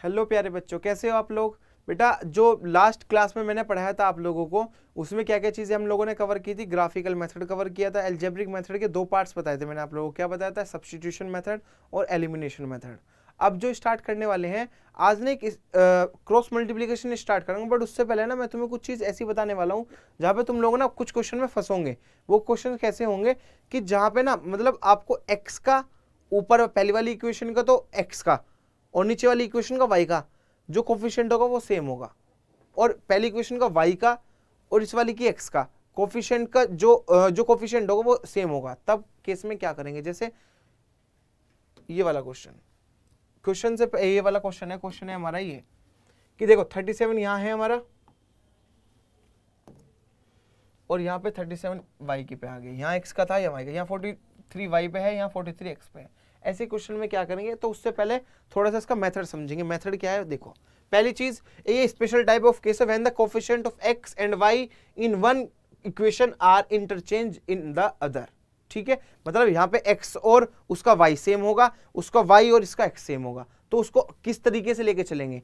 Hello प्यारे बच्चों, कैसे हो आप लोग। बेटा जो लास्ट क्लास में मैंने पढ़ाया था आप लोगों को, उसमें क्या क्या चीज़ें हम लोगों ने कवर की थी। ग्राफिकल मेथड कवर किया था, अलजेब्रिक मेथड के 2 पार्ट्स बताए थे मैंने आप लोगों को। क्या बताया था? सब्स्टिट्यूशन मेथड और एलिमिनेशन मेथड। अब जो स्टार्ट करने वाले हैं आज ने क्रॉस मल्टीप्लिकेशन स्टार्ट करूंगा, बट उससे पहले ना मैं तुम्हें कुछ चीज़ ऐसी बताने वाला हूँ जहाँ पे तुम लोग ना कुछ क्वेश्चन में फंसोगे। वो क्वेश्चन कैसे होंगे कि जहाँ पे ना मतलब आपको एक्स का ऊपर पहली वाली इक्वेशन का तो एक्स का और नीचे वाली इक्वेशन का वाई का जो कोफिशिएंट होगा वो सेम होगा, और पहली इक्वेशन का वाई का और इस वाली की एक्स का कोफिशिएंट का जो कोफिशिएंट होगा वो सेम होगा। तब केस में क्या करेंगे, जैसे ये वाला क्वेश्चन से ये वाला क्वेश्चन है हमारा ये कि देखो 37 यहां है हमारा और यहाँ पे 37 वाई की पे आ गई। यहाँ एक्स का था या वाई का, यहाँ 43 वाई पे है, यहाँ 43 एक्स पे है। ऐसे क्वेश्चन में क्या करेंगे, तो उससे पहले थोड़ा सा इसका मेथड समझेंगे। मेथड क्या है देखो, पहली चीज ये special type of case when the coefficient of x and y in one equation are interchange in the other. ठीक है, मतलब यहाँ पे x और उसका y सेम होगा, उसका y और इसका x सेम होगा। तो उसको किस तरीके से लेके चलेंगे,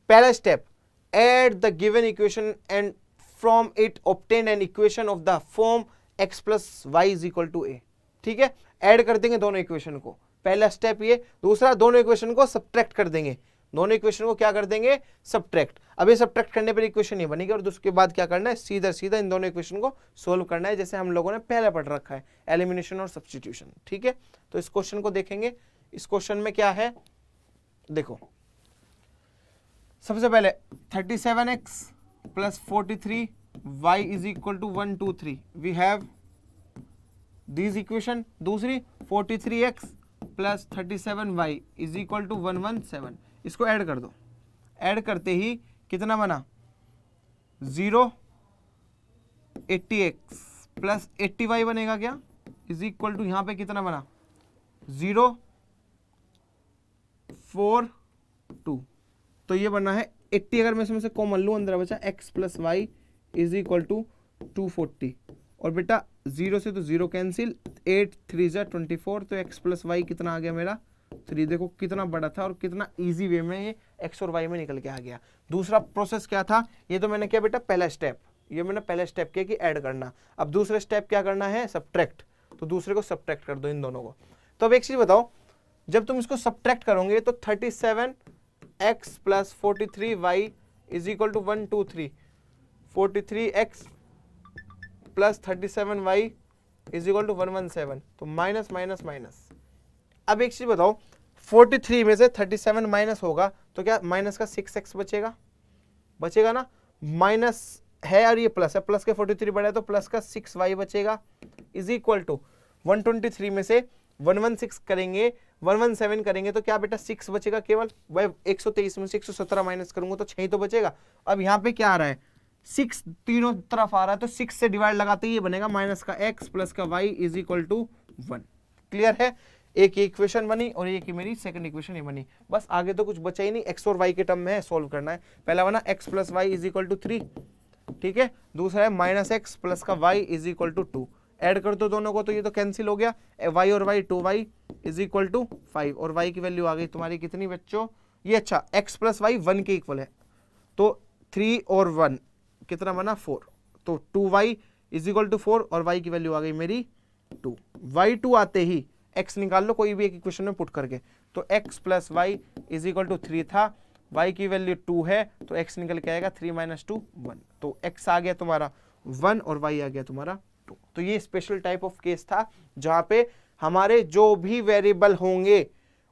पहला step add the given equation and from it obtain an equation of the form x plus y is equal to a. ठीक है, ऐड कर देंगे दोनों इक्वेशन को, पहला स्टेप ये। दूसरा, दोनों इक्वेशन को सब्ट्रैक्ट कर देंगे। दोनों इक्वेशन को क्या कर देंगे, सब्ट्रैक्ट। अब ये सब्ट्रैक्ट करने पर इक्वेशन ये बनेगी और उसके बाद क्या करना है, सीधा सीधा इन दोनों इक्वेशन को सोल्व करना है, जैसे हम लोगों ने पहले पढ़ रखा है, एलिमिनेशन और सब्स्टिट्यूशन। ठीक है, तो इस क्वेश्चन को देखेंगे। इस क्वेश्चन में क्या है देखो, सबसे पहले 37x plus 43y is equal to 1 2 3 we have this equation. दूसरी 43x plus 37y is equal to 117। इसको ऐड कर दो, ऐड करते ही कितना बना 0 80x प्लस 80y बनेगा क्या, इज इक्वल टू यहां पे कितना बना 0 4 2। तो ये बना है 80। अगर मैं इसमें से कॉमन लूं, अंदर बचा x plus y is equal to 240। और बेटा 0 से तो 0 कैंसिल, 8 3 जा 24। तो x प्लस वाई कितना आ गया मेरा 3। देखो कितना बड़ा था और कितना इजी वे में ये x और y में निकल के आ गया। दूसरा प्रोसेस क्या था, ये तो मैंने किया बेटा पहला स्टेप, ये मैंने पहला स्टेप किया कि ऐड करना। अब दूसरा स्टेप क्या करना है, सब्ट्रैक्ट। तो दूसरे को सब्ट्रैक्ट कर दो इन दोनों को। तो अब एक चीज बताओ, जब तुम इसको सब्ट्रैक्ट करोगे तो 37x plus 43y is equal to 1 2 3, 43x plus 37y is equal to 117। तो माइनस माइनस माइनस। अब एक चीज बताओ, 43 में से 37 माइनस होगा तो क्या माइनस का 6x बचेगा, बचेगा ना। माइनस है और ये प्लस है, प्लस के 43 बढ़ा है तो प्लस का 6y बचेगा इज इक्वल टू 123 में से 116 करेंगे, 117 करेंगे तो क्या बेटा 6 बचेगा केवल। वह 123 में से 117 माइनस करूंगा तो 6 ही तो बचेगा। अब यहाँ पे क्या आ रहा है, 6 तीनों तरफ आ रहा है, तो 6 से डिवाइड लगाते ही ये बनेगा माइनस का x प्लस का y is equal to 1। Clear है, एक इक्वेशन बनी और एक ही मेरी सेकंड इक्वेशन ये बनी। बस आगे तो कुछ बचा ही नहीं, x और y के टर्म में है, सोल्व करना है। पहला बना x plus y is equal to 3। ठीक है, दूसरा है माइनस एक्स प्लस का y is equal to 2। Add कर दो दोनों को तो ये तो कैंसिल हो गया, y और y 2y is equal to 5। और y की वैल्यू आ गई तुम्हारी कितनी बच्चों, ये अच्छा x प्लस वाई 1 के इक्वल है, तो 3 और 1 कितना बना 4। तो 2y इज इक्वल टू 4 और y की वैल्यू आ गई मेरी 2। y2 आते ही x निकाल लो कोई भी एक इक्वेशन में पुट करके। तो x plus y is equal to 3 था, y की वैल्यू 2 है तो x निकल के आएगा 3 माइनस 2 1। तो x आ गया तुम्हारा 1 और y आ गया तुम्हारा 2। तो ये स्पेशल टाइप ऑफ केस था जहां पे हमारे जो भी वेरिएबल होंगे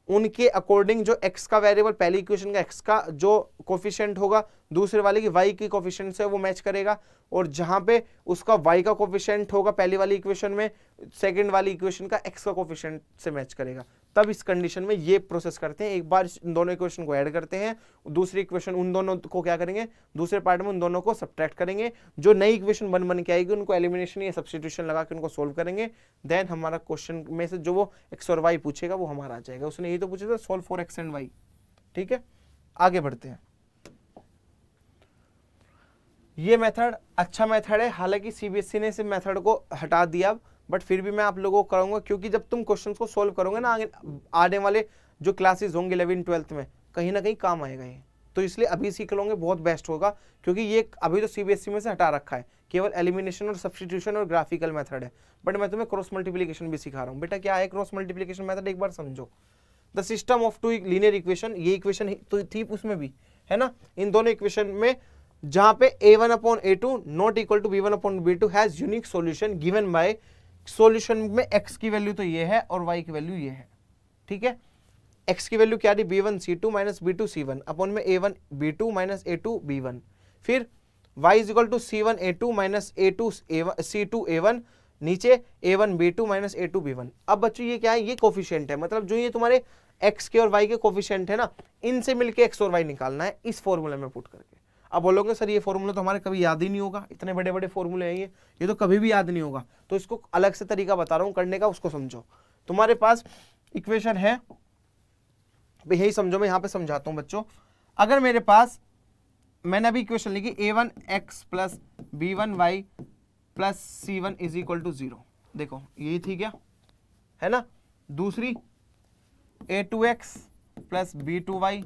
उनके अकॉर्डिंग जो x का वेरिएबल पहली इक्वेशन का x का जो कोफिशिएंट होगा दूसरे वाले की y की कोफिशिएंट से वो मैच करेगा, और जहां पे उसका y का कोफिशिएंट होगा पहली वाली इक्वेशन में सेकंड वाली इक्वेशन का x का कोफिशिएंट से मैच करेगा। तब इस कंडीशन में ये प्रोसेस करते हैं, एक बार इन दोनों इक्वेशन को ऐड करते हैं, दूसरी इक्वेशन उन दोनों को क्या करेंगे, दूसरे पार्ट में उन दोनों को सब्ट्रैक्ट करेंगे, जो नई इक्वेशन बन के आएगी उनको एलिमिनेशन या सब्स्टिट्यूशन लगा के उनको सोल्व करेंगे। देन हमारा क्वेश्चन में से जो वो x और y पूछेगा वो हमारा आ जाएगा। उसने यही तो पूछा था, solve for x and y। ठीक है, आगे बढ़ते हैं। ये मेथड अच्छा मेथड है, हालांकि सीबीएसई ने इस मेथड को हटा दिया, बट फिर भी मैं आप लोगों को कराऊंगा, क्योंकि जब तुम क्वेश्चंस को सोल्व करोगे ना आने वाले जो क्लासेस होंगे 11th 12th में, कहीं ना कहीं काम आएगा ये, तो इसलिए अभी सीख लोगे बहुत बेस्ट होगा, क्योंकि ये अभी तो सीबीएसई में से हटा रखा है, केवल एलिमिनेशन और सब्स्टिट्यूशन और ग्राफिकल मेथड है, बट मैं तुम्हें क्रॉस मल्टीप्लिकेशन भी सिखा रहा हूँ। बेटा क्या है क्रॉस मल्टीप्लिकेशन मेथड, एक बार समझो। The system of two linear equation, ये इक्वेशन तो थी उसमें भी, है ना, इन दोनों इक्वेशन में जहां पे a1 upon a2 not equal to b1 upon b2 has unique solution given by, solution में x की वैल्यू तो ये है और y की वैल्यू ये है, ठीक है। x की वैल्यू क्या थी, b1 c2 minus b2 c1 upon में a1 b2 minus a2 b1, फिर y is equal to c1 a2 minus a2 c2 a1, नीचे a1 b2 minus a2 b1। अब बच्चों ये क्या है, ये कोफिशिएंट है, मतलब जो ये तुम्हारे x के और y के कोफिशिएंट है ना, इनसे मिलके x और y निकालना है इस फॉर्मूले में पुट करके। अब बोलोगे सर ये फॉर्मूला तो हमारे कभी याद ही नहीं होगा, इतने बड़े बड़े फॉर्मूले हैं ये तो कभी भी याद नहीं होगा, तो इसको अलग से तरीका बता रहा हूं करने का, उसको समझो। तुम्हारे पास इक्वेशन है, यही समझो, मैं यहां पे समझाता हूं बच्चों। अगर मेरे पास, मैंने अभी इक्वेशन लिखी a1 x plus b1 y plus c1 is equal to 0, देखो यही थी क्या, है ना। दूसरी a2x plus b2y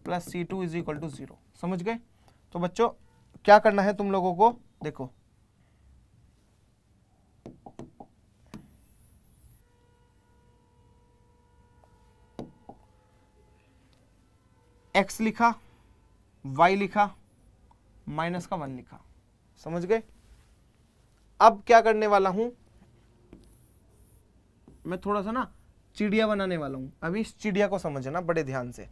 plus c2 is equal to 0, समझ गए। तो बच्चों क्या करना है तुम लोगों को, देखो x लिखा, y लिखा, माइनस का 1 लिखा, समझ गए। अब क्या करने वाला हूं मैं, थोड़ा सा ना चिड़िया बनाने वाला हूं, अभी इस चिड़िया को समझना बड़े ध्यान से।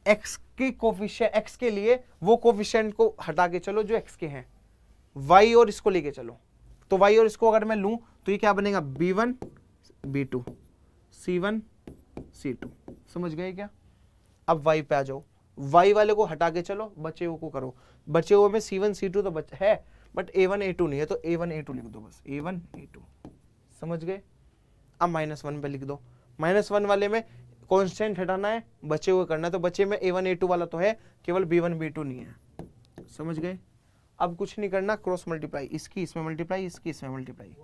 x के कोफिशिएंट, x के लिए वो कोफिशिएंट को हटा के चलो जो x के हैं, y और इसको लेके चलो, तो y और इसको अगर मैं लूं तो ये क्या बनेगा, b1 b2 c1 c2, समझ गए क्या। अब y पे आ जाओ, y वाले को हटा के चलो, बचे हुए को करो, बचे हुए में c1 c2 तो है, बट a1 a2 नहीं है, तो a1 a2 लिख दो बस, a1 a2, समझ गए। अब -1 पे लिख दो, -1 वाले में कांस्टेंट हटाना है, बचे हुए करना है, तो बचे में a1 a2 वाला तो है, केवल b1 b2 नहीं है, समझ गए। अब कुछ नहीं करना, क्रॉस मल्टीप्लाई, इसकी इसमें मल्टीप्लाई, इसकी इसमें मल्टीप्लाई,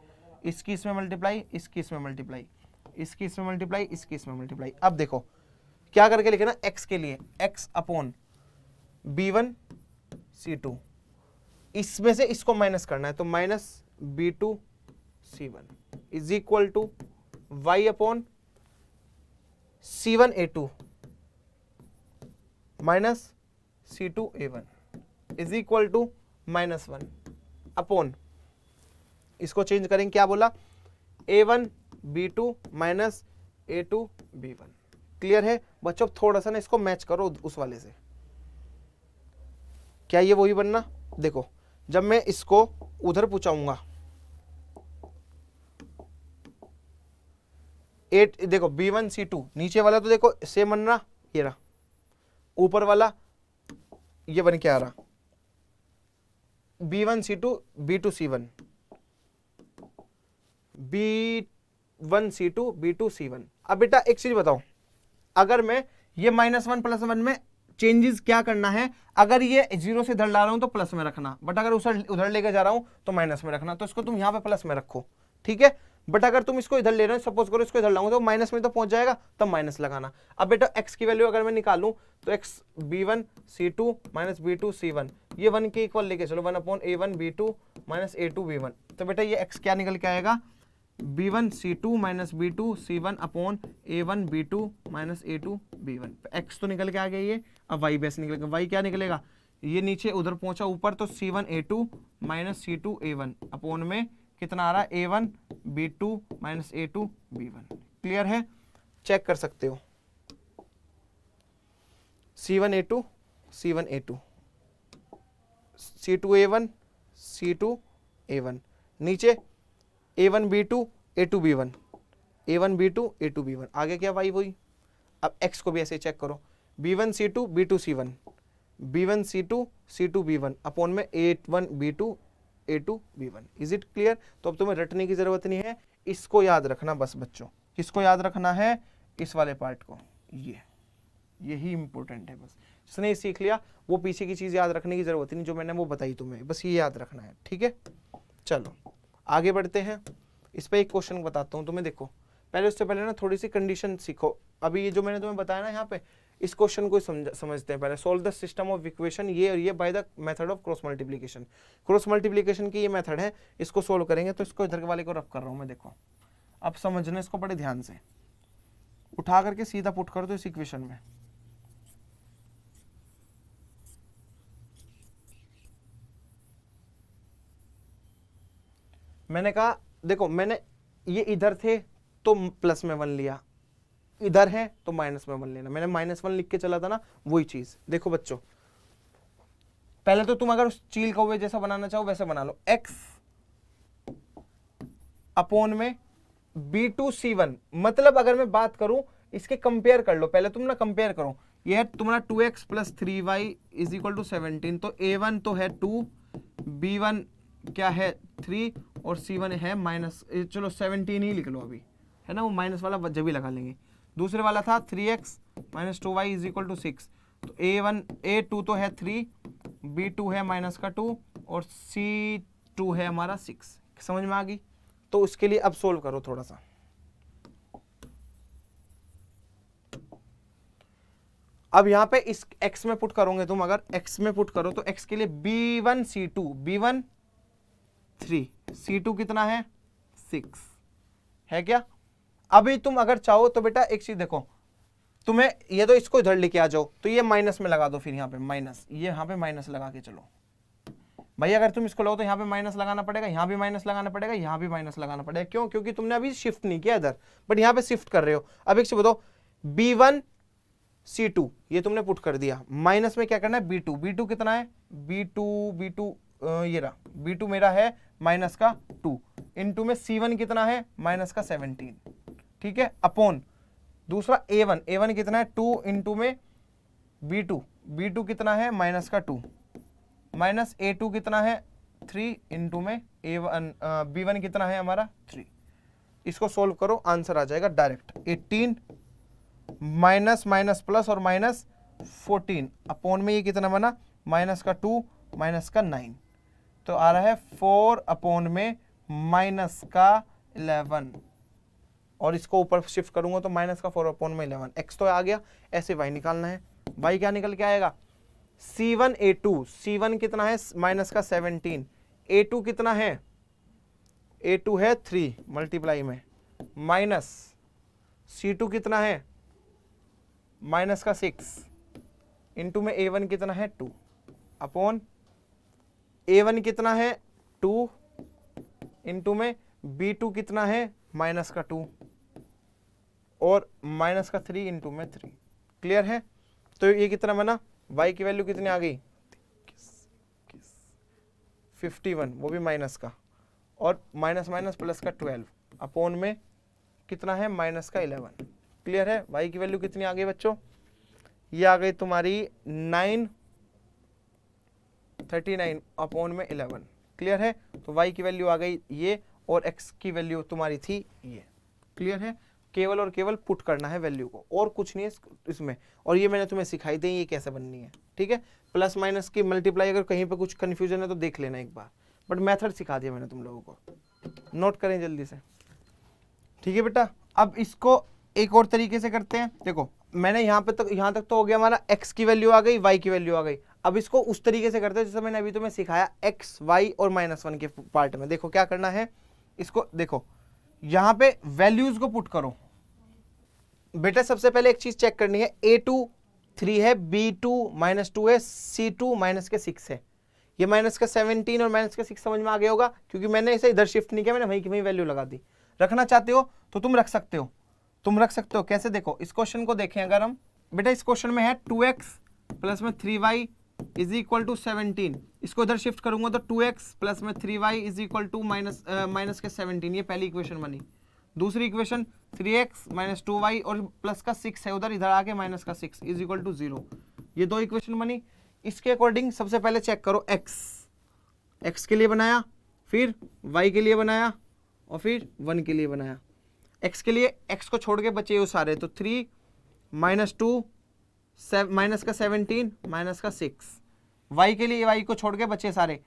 इसकी इसमें मल्टीप्लाई, इसकी इसमें मल्टीप्लाई, इसकी इसमें मल्टीप्लाई, इसकी इसमें मल्टीप्लाई। अब देखो क्या करके लिखे ना, x के लिए x अपॉन b1 c2, इसमें से इसको माइनस करना है, तो minus b2 c1 is equal to y upon c1 a2 minus c2 a1 is equal to -1 upon, इसको चेंज करेंगे, क्या बोला, a1 b2 minus a2 b1। Clear है बच्चों, थोड़ा सा ना इसको मैच करो उस वाले से, क्या ये वही बनना। देखो जब मैं इसको उधर पूछाऊंगा, 8 देखो b1 c2, नीचे वाला तो देखो सेम बन रहा, ये रहा, ऊपर वाला ये बन के आ रहा, b1 c2 b2 c1, b1 c2 b2 c1। अब बेटा एक चीज बताओ, अगर मैं ये -1 +1 में चेंजेस क्या करना है, अगर ये 0 से इधर ला रहा हूं तो प्लस में रखना, बट अगर उधर लेकर जा रहा हूं तो माइनस में रखना, तो इसको तुम यहां पे प्लस में रखो, ठीक है। बट अगर तुम इसको इधर ले रहे हो, सपोज करो इसको इधर लाऊंगा तो माइनस में तो पहुंच जाएगा, तब माइनस लगाना। अब बेटा x की वैल्यू अगर मैं निकालूं तो x b1 c2 minus b2 c1, ये 1 के इक्वल लेके चलो, 1 upon a1 b2 minus a2 b1, तो बेटा ये x क्या निकल के आएगा, b1 c2 minus b2 c1 upon a1 b2 minus a2 b1। x तो निकल के आ गया ये, अब y बेस निकलेगा, y क्या निकलेगा, ये नीचे उधर पहुंचा ऊपर, तो c1 a2 minus c2 a1 upon में कितना आ रहा है, a1 b2 minus a2 b1। Clear है, चेक कर सकते हो, c1 a2 c1 a2 c2 a1 c2 a1, नीचे a1 b2 a2 b1 a1 b2 a2 b1, आगे क्या y वही। अब x को भी ऐसे चेक करो, b1 c2 b2 c1 b1 c2 c2 b1 upon में a1 b2 a2 b1। Is it clear. तो अब तुम्हें रटने की जरूरत नहीं है, इसको याद रखना बस बच्चों, किसको याद रखना है, इस वाले पार्ट को, यही इंपॉर्टेंट है बस। जिसने सीख लिया वो पीछे की चीज याद रखने की जरूरत नहीं, जो मैंने वो बताई तुम्हें, बस ये याद रखना है, ठीक है। चलो आगे बढ़ते हैं, इस पर एक क्वेश्चन बताता हूँ तुम्हें। देखो पहले, उससे पहले ना थोड़ी सी कंडीशन सीखो। अभी ये जो मैंने तुम्हें बताया ना यहाँ पे, इस क्वेश्चन को समझते हैं पहले। Solve the system of equation ये और ये by the method of cross multiplication. Cross multiplication की ये मेथड है, इसको सोल्व करेंगे। तो इसको इधर के वाले को रफ कर रहा हूं मैं, देखो अब समझना इसको बड़े ध्यान से, उठा करके सीधा पुट कर दो इस इक्वेशन में। मैंने कहा देखो, मैंने ये इधर थे तो प्लस में 1 लिया, इधर है तो माइनस में 1 लेना। मैंने -1 लिख के चला था ना, वही चीज। देखो बच्चों, पहले तो तुम अगर उस चील कौवे जैसा बनाना चाहो वैसे बना लो। x अपॉन में B2C1, मतलब अगर मैं बात करूं इसके कंपेयर कर लो पहले तुम ना, कंपेयर करो। ये है तुम्हारा 2x plus 3y is equal to 17। तो a1 तो है 2, b1 क्या है 3 और c1 है माइनस, चलो 17 ही लिख लो अभी, है ना, वो माइनस वाला जब भी लगा लेंगे। दूसरे वाला था 3x minus 2y is equal to 6। तो a2 तो है 3, b2 है माइनस का 2 और c2 है हमारा 6। समझ में आ गई? तो उसके लिए अब सोल्व करो थोड़ा सा। अब यहां पे इस x में पुट करोगे तुम, अगर x में पुट करो तो x के लिए b1 c2, b1 3, c2 कितना है 6 है क्या? अभी तुम अगर चाहो तो बेटा एक चीज देखो, तुम्हें ये तो इसको इधर लेके आ जाओ, तो ये माइनस में लगा दो, फिर यहाँ पे माइनस, ये यहाँ पे माइनस लगा के चलो भाई। अगर तुम इसको लो तो यहाँ पे माइनस लगाना पड़ेगा, यहाँ भी माइनस लगाना पड़ेगा, यहाँ भी माइनस लगाना पड़ेगा। क्यों? क्योंकि तुमने अभी शिफ्ट नहीं किया इधर, बट यहाँ पे शिफ्ट कर रहे हो। अब एक चीज बताओ, b1 c2 ये तुमने पुट कर दिया, माइनस में क्या करना है b2, b2 कितना है b2 ये रहा, b2 मेरा है माइनस का 2, इनटू में c1 कितना है माइनस का 17, ठीक है, अपॉन दूसरा a1 कितना है 2 इंटू में b2 कितना है माइनस का 2, माइनस a2 कितना है 3 इंटू में b1 कितना है हमारा 3। इसको सोल्व करो, आंसर आ जाएगा डायरेक्ट 18 माइनस माइनस प्लस और माइनस 14 अपॉन में ये कितना बना माइनस का 2 माइनस का 9, तो आ रहा है 4 अपॉन में माइनस का 11, और इसको ऊपर शिफ्ट करूंगा तो माइनस का 4 अपॉन में 11। x तो आ गया, ऐसे y निकालना है। y क्या निकल के आएगा c1 a2, c1 कितना है माइनस का 17, a2 कितना है a2 है 3 मल्टीप्लाई में, माइनस c2 कितना है माइनस का 6 इंटू में a1 कितना है 2 अपॉन a1 कितना है 2 इंटू में b2 कितना है माइनस का 2 और माइनस का 3 इंटू में 3। क्लियर है? तो ये कितना बना, y की वैल्यू कितनी आ गई 51, वो भी माइनस का, और माइनस माइनस प्लस का 12 अपॉन में कितना है माइनस का 11। क्लियर है? y की वैल्यू कितनी आ गई बच्चों, ये आ गई तुम्हारी 939 अपॉन में 11। क्लियर है? तो y की वैल्यू आ गई ये, और x की वैल्यू तुम्हारी थी ये। क्लियर है? केवल और केवल पुट करना है वैल्यू को, और कुछ नहीं है इसमें। और ये मैंने तुम्हें सिखाई दी ये कैसे बननी है, ठीक है। प्लस माइनस की मल्टीप्लाई अगर कहीं पे कुछ कंफ्यूजन है तो देख लेना एक बार, बट मेथड सिखा दिया मैंने तुम लोगों को, नोट करें जल्दी से, ठीक है बेटा। अब इसको एक और तरीके से करते हैं। देखो मैंने यहाँ तक तो हो गया हमारा, x की वैल्यू आ गई, y की वैल्यू आ गई। अब इसको उस तरीके से करते हैं जैसे मैंने अभी तुम्हें सिखाया x, y और -1 के पार्ट में। देखो क्या करना है, इसको देखो यहाँ पे वैल्यूज को पुट करो बेटा। सबसे पहले एक चीज चेक करनी है, a2 3 है, b2 -2 है, c2 माइनस के 6 है। ये माइनस का 17 और माइनस का 6 समझ में आ गया होगा, क्योंकि मैंने इसे इधर शिफ्ट नहीं किया, मैंने वहीं की वहीं वैल्यू लगा दी। रखना चाहते हो तो तुम रख सकते हो, कैसे देखो, इस क्वेश्चन को देखें अगर हम बेटा, इस क्वेश्चन में है 2x प्लस में 3y इज इक्वल टू 17। इसको इधर शिफ्ट करूंगा तो 2x प्लस में 3y is equal to minus के 17। ये पहली इक्वेशन बनी। दूसरी इक्वेशन 3x माइनस 2y और प्लस का 6 है उधर, इधर आके माइनस का 6 इज इक्वल टू 0। ये दो इक्वेशन बनी। इसके अकॉर्डिंग सबसे पहले चेक करो, x के लिए बनाया, फिर y के लिए बनाया, और फिर 1 के लिए बनाया। x के लिए x को छोड़ के बचे वो सारे, तो 3 -2 माइनस का 17 माइनस का 6। y के लिए y को छोड़ के बचे सारे,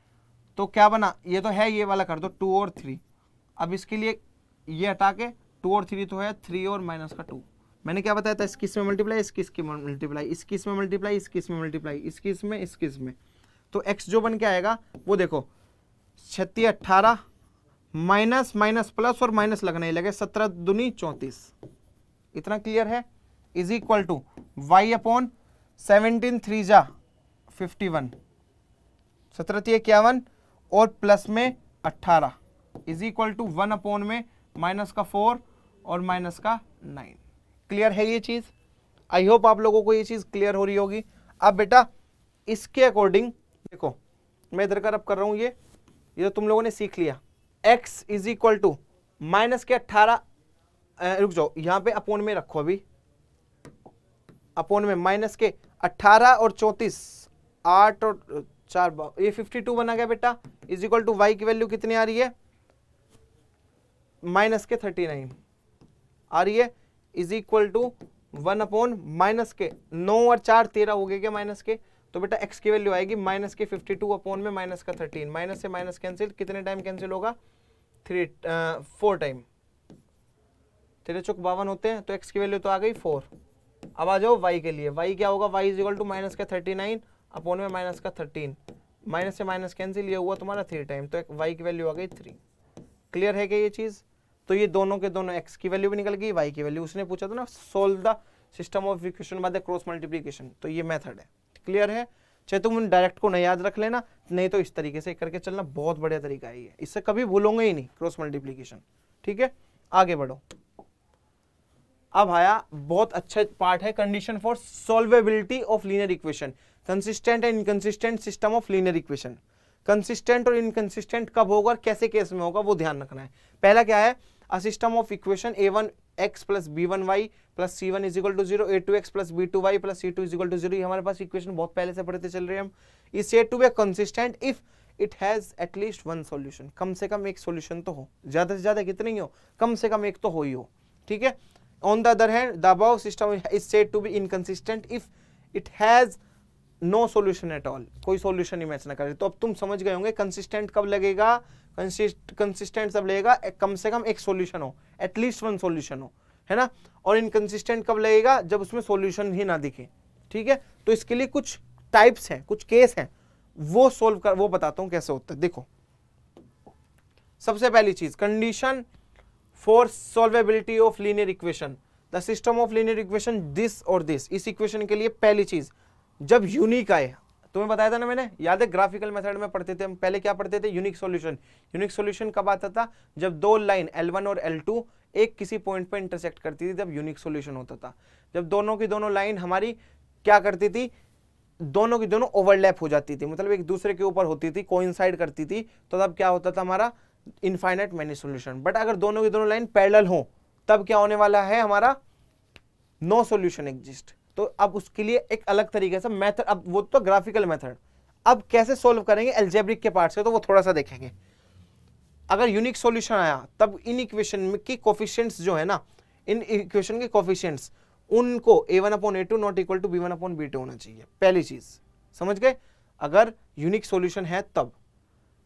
तो क्या बना, ये तो है, ये वाला कर दो 2 और 3। अब इसके लिए ये हटा के 2 और 3 तो है 3 और माइनस का 2, मैंने क्या बताया था, इसकी इसमें मल्टीप्लाई, इसकी इसकी मल्टीप्लाई, इसकी इसमें मल्टीप्लाई, इसकी इसमें मल्टीप्लाई, इसकी इसमें, इसकी इसमें, तो x जो बन के आएगा वो देखो 36 18 माइनस माइनस प्लस और माइनस लगने ही लगे 17 दूनी 34, इतना क्लियर है, is equal to y upon 17 3 जा 51, 17 51 और प्लस में 18 इज इक्वल टू 1 अपॉन में माइनस का 4 और माइनस का 9। क्लियर है ये चीज? आई होप आप लोगों को ये चीज क्लियर हो रही होगी। अब बेटा इसके अकॉर्डिंग देखो, मैं इधर का रब कर रहा हूं, ये तो तुम लोगों ने सीख लिया, x is equal to minus के 18, रुक जाओ यहां पे अपोन में रखो, अभी अपोन में माइनस के 18 और 34 8 और 4 ये 52 बना गया बेटा, इज इक्वल टू y की वैल्यू कितनी आ रही है, माइनस के 39 आ रही है, is equal to 1 upon minus के 9 और 4 13 हो गए क्या माइनस के, तो बेटा x की वैल्यू आएगी माइनस के 52 अपॉन में माइनस का 13, माइनस से माइनस कैंसिल, कितने टाइम कैंसिल होगा 4 टाइम, 3 चौक 52 होते हैं, तो x की वैल्यू तो आ गई 4। अब आ जाओ y के लिए, y क्या होगा, y is equal to minus का 39 अपॉन में माइनस का 13, माइनस से माइनस कैंसिल, ये हुआ तुम्हारा 3 टाइम, तो y की वैल्यू आ गई 3। क्लियर है क्या ये चीज? तो ये दोनों के दोनों x की वैल्यू भी निकल गई, y की वैल्यू, उसने पूछा था ना solve the system of equation by the cross multiplication, तो ये मेथड है। क्लियर है? चाहे तुम डायरेक्ट को नहीं याद रख लेना, नहीं तो इस तरीके से करके चलना, बहुत बढ़िया तरीका है ये, इससे कभी भूलोगे ही नहीं क्रॉस मल्टीप्लिकेशन। ठीक है, आगे बढ़ो। अब आया बहुत अच्छा पार्ट है, condition for solvability of linear equation, consistent and inconsistent system of linear equation. Consistent और इनकंसिस्टेंट कब होगा और कैसे केस में होगा वो ध्यान रखना है। पहला क्या है, a system of equation a1x plus b1y plus c1 is equal to 0, a2x plus b2y plus c2 is equal to 0, ये हमारे पास इक्वेशन बहुत पहले से पढ़ते चल रहे हैं हम। Is said to be consistent if it has at least one solution, कम से कम एक सॉल्यूशन तो हो, ज्यादा से ज्यादा कितने ही हो, कम से कम एक तो हो ही हो। ठीक है, on the other hand the above system is said to be inconsistent if it has no solution at all, कोई सॉल्यूशन ही मैच ना करे। तो अब तुम समझ गए होंगे कंसिस्टेंट कब लगेगा, कंसिस्टेंट सब लगेगा कम से कम एक सॉल्यूशन हो, एटलीस्ट वन सॉल्यूशन हो, है ना। और इनकंसिस्टेंट कब लगेगा, जब उसमें सॉल्यूशन ही ना दिखे। ठीक है, तो इसके लिए कुछ टाइप्स हैं, कुछ केस हैं, वो सोल्व कर, वो बताता हूं कैसे होता है। देखो सबसे पहली चीज, condition for solvability of linear equation, the system of linear equation this और दिस। इस इक्वेशन के लिए पहली चीज, जब यूनिक आए, तुम्हें बताया था ना मैंने, याद है ग्राफिकल मेथड में पढ़ते थे हम, पहले क्या पढ़ते थे, यूनिक सॉल्यूशन। यूनिक सॉल्यूशन कब आता था, जब दो लाइन L1 और L2 एक किसी पॉइंट पर इंटरसेक्ट करती थी, तब यूनिक सॉल्यूशन होता था। जब दोनों की दोनों लाइन हमारी क्या करती थी, दोनों की दोनों ओवरलैप हो जाती थी, मतलब एक दूसरे के ऊपर होती थी, कोइंसाइड करती थी, तो तब क्या होता था हमारा इनफाइनाइट मैनी सॉल्यूशन। बट अगर दोनों की दोनों लाइन पैरेलल हो, तब क्या होने वाला है, हमारा नो सॉल्यूशन एग्जिस्ट। तो अब उसके लिए एक अलग तरीके से मेथड, अब वो तो ग्राफिकल मेथड, अब कैसे सोल्व करेंगे अलजेब्रिक के पार्ट से, तो वो थोड़ा सा देखेंगे। अगर यूनिक सॉल्यूशन आया, तब इन इक्वेशन की कोफिशिएंट्स जो है ना, इन इक्वेशन के कोफिशिएंट्स, उनको a1/a2 not equal to b1/b2 होना चाहिए। पहली चीज समझ गए, अगर यूनिक सॉल्यूशन है तब।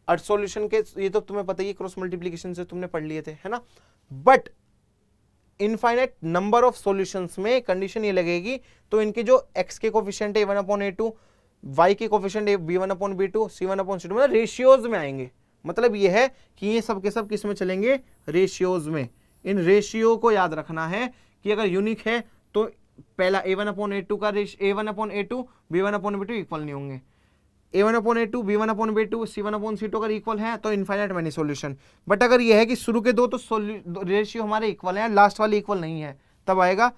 और सॉल्यूशन के ये तो तुम्हें पता ही है, क्रॉस मल्टीप्लिकेशन से तुमने पढ़ लिए थे, है ना। But infinite number of solutions में कंडीशन ये लगेगी, तो इनके जो x के कोफिशिएंट है a1/a2, y के कोफिशिएंट है b1/b2, c1/c2, मतलब रेशियोज में आएंगे। मतलब ये है कि ये सब के सब किस में चलेंगे, रेशियोज में। इन रेशियो को याद रखना है कि अगर यूनिक है तो पहला a1/a2 का a1/a2 b1/b2 इक्वल नहीं होंगे, a1/a2 b1/b2 c1/c2 अगर इक्वल है तो इनफाइनाइट मैनी सॉल्यूशन। बट अगर ये है कि शुरू के दो तो रेशियो हमारे इक्वल हैं, लास्ट वाले इक्वल नहीं है, तब आएगा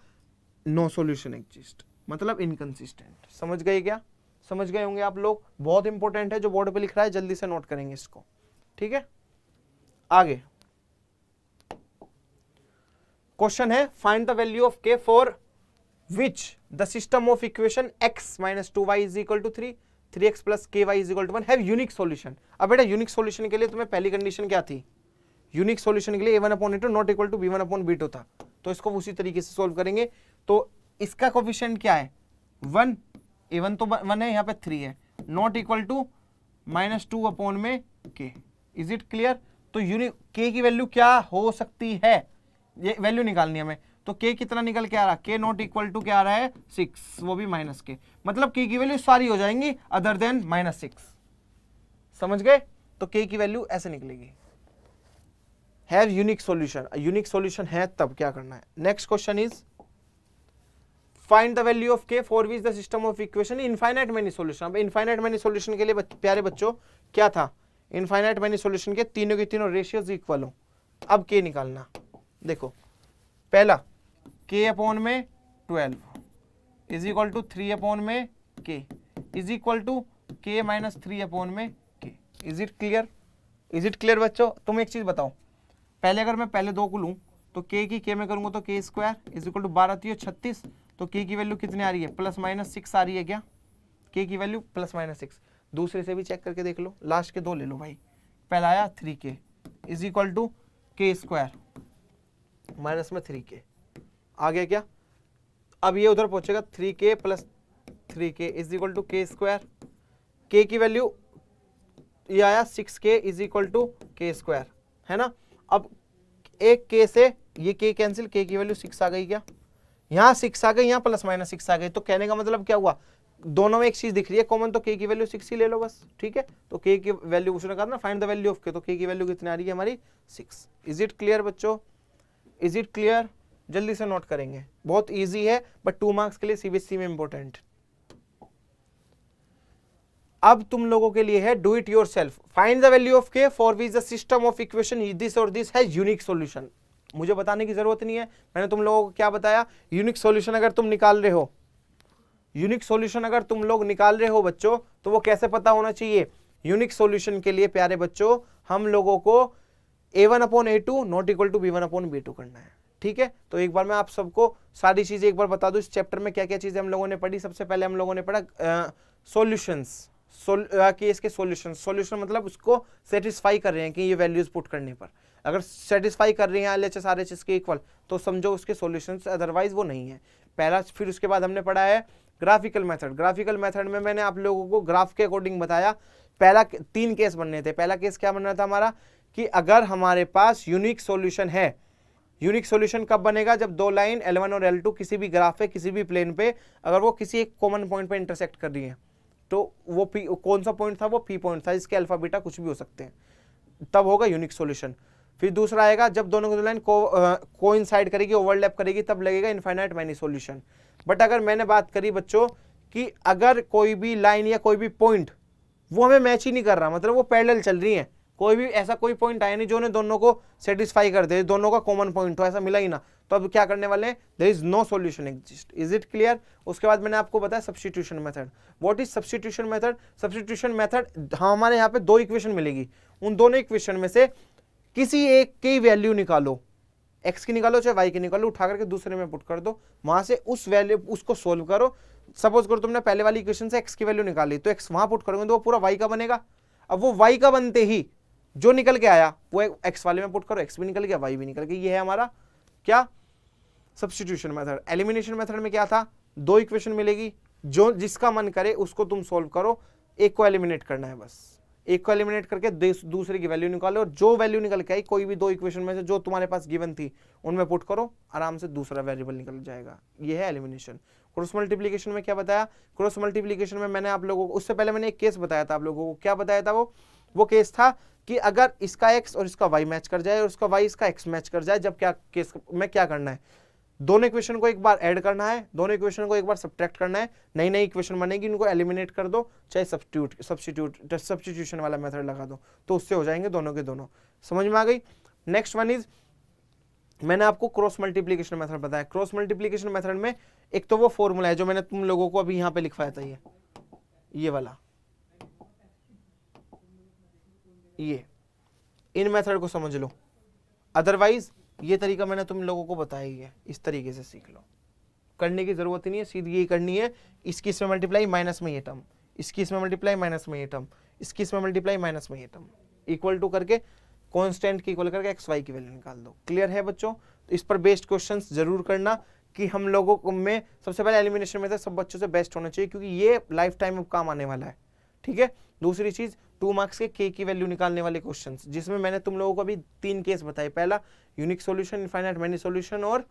नो सॉल्यूशन एग्जिस्ट, मतलब इनकंसिस्टेंट। समझ गए क्या, समझ गए होंगे आप लोग। बहुत इंपॉर्टेंट है, जो बोर्ड पे लिख रहा है जल्दी से नोट करेंगे इसको। ठीक है, आगे क्वेश्चन है, find the value of k for which the system of equation x minus 2y is equal to 3, 3x plus ky is equal to 1 have unique solution. अब बेटा यूनिक सॉल्यूशन के लिए तुम्हें पहली कंडीशन क्या थी, यूनिक सॉल्यूशन के लिए a1/a2 not equal to b1/b2 था, तो इसको उसी तरीके से सोल्व करेंगे। तो इसका कोफिशिएंट क्या है, 1, a1 तो 1 है, यहाँ पे 3 है, नॉट इक्वल टू -2 में k। Is it clear. तो यूनिक k की वैल्यू क्या हो सकती है, ये वैल्यू निकालनी है हमें। तो k कितना निकल के आ रहा, k नॉट इक्वल टू क्या आ रहा है 6, वो भी माइनस के, मतलब k की वैल्यू सारी हो जाएंगी अदर देन -6। समझ गए? तो k की वैल्यू ऐसे निकलेगी। Have unique solution, unique solution है तब क्या करना है। Next question is find the value of k for which the system of equation infinite many solution. अब इनफाइनाइट मेनी सॉल्यूशन के लिए प्यारे बच्चों क्या था, इनफाइनाइट मेनी सॉल्यूशन के तीनों के तीनों रेशियोज इक्वल हो। अब k निकालना, देखो पहला k अपॉन में 12 इज इक्वल टू 3 अपॉन में k is equal to k minus 3 upon में k। Is it clear? Is it clear बच्चों? तुम एक चीज बताओ, पहले अगर मैं पहले दो को लूं तो k की k में करूंगा तो k square is equal to 12 3 36, तो k की वैल्यू कितनी आ रही है, +-6 आ रही है क्या, k की वैल्यू +-6। दूसरे से भी चेक करके देख लो, लास्ट के दो ले लो भाई। पहला आया 3k is equal to k square minus में 3k आ गया क्या। अब ये उधर पहुंचेगा 3k plus 3k is equal to k square, k की वैल्यू ये आया 6k is equal to k square, है ना। अब एक k से ये k कैंसिल, k की वैल्यू 6 आ गई क्या, यहाँ 6 आ गई, यहाँ +-6 आ गई। तो कहने का मतलब क्या हुआ, दोनों में एक चीज दिख रही है कॉमन, तो k की वैल्यू 6 ही ले लो बस, ठीक है। तो k की वैल्यू उसने कहा ना find the value of k, तो k की वैल्यू कितनी आ रही है हमारी 6। इज इट क्लियर बच्चों? Is it clear? जल्दी से नोट करेंगे, बहुत इजी है बट 2 मार्क्स के लिए सीबीएसई में इंपॉर्टेंट। अब तुम लोगों के लिए है do it yourself, find the value of k for which the system of equation this और दिस हैज यूनिक सॉल्यूशन। मुझे बताने की जरूरत नहीं है, मैंने तुम लोगों को क्या बताया, यूनिक सॉल्यूशन अगर तुम निकाल रहे हो, यूनिक सॉल्यूशन अगर तुम लोग निकाल रहे हो बच्चों, तो वो कैसे पता होना चाहिए। यूनिक सॉल्यूशन के लिए प्यारे बच्चों हम लोगों को a1/a2 not equal to b1/b2 करना है, ठीक है। तो एक बार मैं आप सबको सारी चीजें एक बार बता दूं, इस चैप्टर में क्या क्या चीजें हम लोगों ने पढ़ी। सबसे पहले हम लोगों ने पढ़ा सॉल्यूशंस, केस के सॉल्यूशन, सॉल्यूशन मतलब उसको सेटिस्फाई कर रहे हैं कि ये वैल्यूज पुट करने पर, अगर सेटिस्फाई कर रही हैं LHS RHS के इक्वल तो समझो उसके सॉल्यूशंस, अदरवाइज वो नहीं है पहला। फिर उसके बाद हमने पढ़ा है ग्राफिकल मेथड, ग्राफिकल मेथड में मैंने आप लोगों को ग्राफ के अकॉर्डिंग बताया। पहला 3 केस बनने थे, पहला केस क्या बनना था हमारा कि अगर हमारे पास यूनिक सॉल्यूशन है, यूनिक सॉल्यूशन कब बनेगा, जब दो लाइन L1 और L2 किसी भी ग्राफ पे किसी भी प्लेन पे अगर वो किसी एक कॉमन पॉइंट पे इंटरसेक्ट कर रही है, तो वो P कौन सा पॉइंट था, वो P पॉइंट था, इसके अल्फा बीटा कुछ भी हो सकते हैं, तब होगा यूनिक सॉल्यूशन। फिर दूसरा आएगा जब दोनों की दो लाइन कोइंसाइड करेगी, ओवरलैप करेगी, तब लगेगा इनफाइनाइट मैनी सॉल्यूशन। बट अगर मैंने बात करी बच्चों कि अगर कोई भी लाइन या कोई भी पॉइंट वो हमें मैच ही नहीं कर रहा, मतलब वो पैरेलल चल रही है, कोई भी ऐसा कोई पॉइंट आया नहीं जो ने दोनों को सेटिस्फाई कर दे, दोनों का कॉमन पॉइंट हो, ऐसा मिला ही ना, तो अब क्या करने वाले हैं, there is no solution exist. Is it clear? उसके बाद मैंने आपको बताया substitution method. What is substitution method? Substitution method हमारे यहाँ पे 2 इक्वेशन मिलेगी, उन दोनों इक्वेशन में से किसी एक की वैल्यू निकालो, x की निकालो चाहे y की निकालो, उठा करके दूसरे में पुट कर दो, वहां से उस वैल्यू उसको सोल्व करो। सपोज करो तुमने पहले वाली इक्वेशन से x की वैल्यू निकाली, तो x वहां पुट करोगे तो वो पूरा y का बनेगा। अब वो y का बनते ही जो निकल के आया वो x वाले में पुट करो, x भी निकल गया y भी निकल गया। ये है हमारा क्या सब्स्टिट्यूशन मेथड। एलिमिनेशन मेथड में क्या था, 2 इक्वेशन मिलेगी, जो जिसका मन करे उसको तुम सोल्व करो, एक को एलिमिनेट करना है बस, एक को एलिमिनेट करके दूसरे की वैल्यू निकालो, और जो वैल्यू निकल के आई कोई भी 2 इक्वेशन में से जो तुम्हारे पास गिवन थी उनमें पुट करो, आराम से दूसरा वेरिएबल निकल जाएगा। ये है एलिमिनेशन। क्रॉस मल्टीप्लिकेशन में क्या बताया, क्रॉस मल्टीप्लिकेशन में मैंने आप लोगों को उससे पहले मैंने एक केस बताया था आप लोगों को, क्या बताया था वो केस था कि अगर इसका x और इसका y मैच कर जाए और इसका y इसका x मैच कर जाए, जब क्या केस में क्या करना है, दोनों इक्वेशन को एक बार ऐड करना है, दोनों इक्वेशन को एक बार सब्ट्रैक्ट करना है, नई नई इक्वेशन बनेगी, इनको एलिमिनेट कर दो, चाहे सब्स्टिट्यूशन वाला मेथड लगा दो, तो उससे हो जाएंगे दोनों के दोनों। समझ में आ गई? नेक्स्ट वन इज मैंने आपको क्रॉस मल्टीप्लिकेशन मेथड बताया। क्रॉस मल्टीप्लिकेशन मेथड में एक तो वो फॉर्मूला है जो मैंने तुम लोगों को अभी यहाँ पे लिखवाया था, ये वाला, ये इन मेथड को समझ लो, अदरवाइज ये तरीका मैंने तुम लोगों को बताया ही है, इस तरीके से सीख लो, करने की जरूरत ही नहीं है, सीधी यही करनी है। इसकी इसमें मल्टीप्लाई, माइनस में ये टर्म, इसकी इसमें मल्टीप्लाई, माइनस में ये टर्म, इसकी इसमें मल्टीप्लाई, माइनस में ये टर्म, इक्वल टू करके कांस्टेंट की इक्वल करके एक्स वाई की वैल्यू निकाल दो। क्लियर है बच्चों? तो इस पर बेस्ड क्वेश्चंस जरूर करना कि हम लोगों को में सबसे पहले एलिमिनेशन मेथड सब बच्चों से बेस्ट होना चाहिए, क्योंकि ये लाइफ टाइम में काम आने वाला है, ठीक है। दूसरी चीज 2 मार्क्स के k की वैल्यू निकालने वाले क्वेश्चंस, जिसमें मैंने तुम लोगों को अभी 3 केस बताए, पहला unique solution, infinite many solution और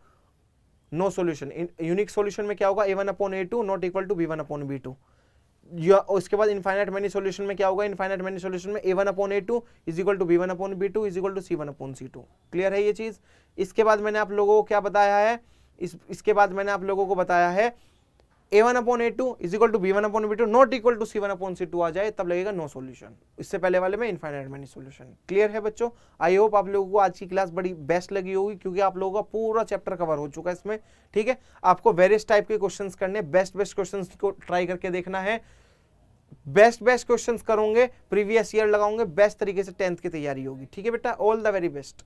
नो सॉल्यूशन। यूनिक सॉल्यूशन में क्या होगा, a1 upon a2 not equal to b1 upon b2। या उसके बाद इनफाइनाइट मैनी सॉल्यूशन में क्या होगा, इनफाइनाइट मैनी सॉल्यूशन में a1 upon a2 is equal to b1 upon b2 is equal to c1 upon c2। Clear है ये चीज। इसके बाद मैंने आप लोगों को क्या बताया है, इसके बाद मैंने आप लोगों को बताया है a1 upon a2 is equal to b1 upon b2 not equal to c1 upon c2 आ जाए तब लगेगा नो सॉल्यूशन। इससे पहले वाले में इनफाइनाइट मैनी सॉल्यूशन। क्लियर है बच्चों। आई होप आप लोगों को आज की क्लास बड़ी बेस्ट लगी होगी, क्योंकि आप लोगों का पूरा चैप्टर कवर हो चुका है इसमें। ठीक है, आपको वेरियस टाइप के क्वेश्चंस करने, बेस्ट क्वेश्चंस को ट्राई करके देखना है। बेस्ट क्वेश्चंस करोगे, प्रीवियस ईयर लगाओगे, बेस्ट तरीके से 10th की तैयारी होगी। ठीक है बेटा, ऑल द वेरी बेस्ट।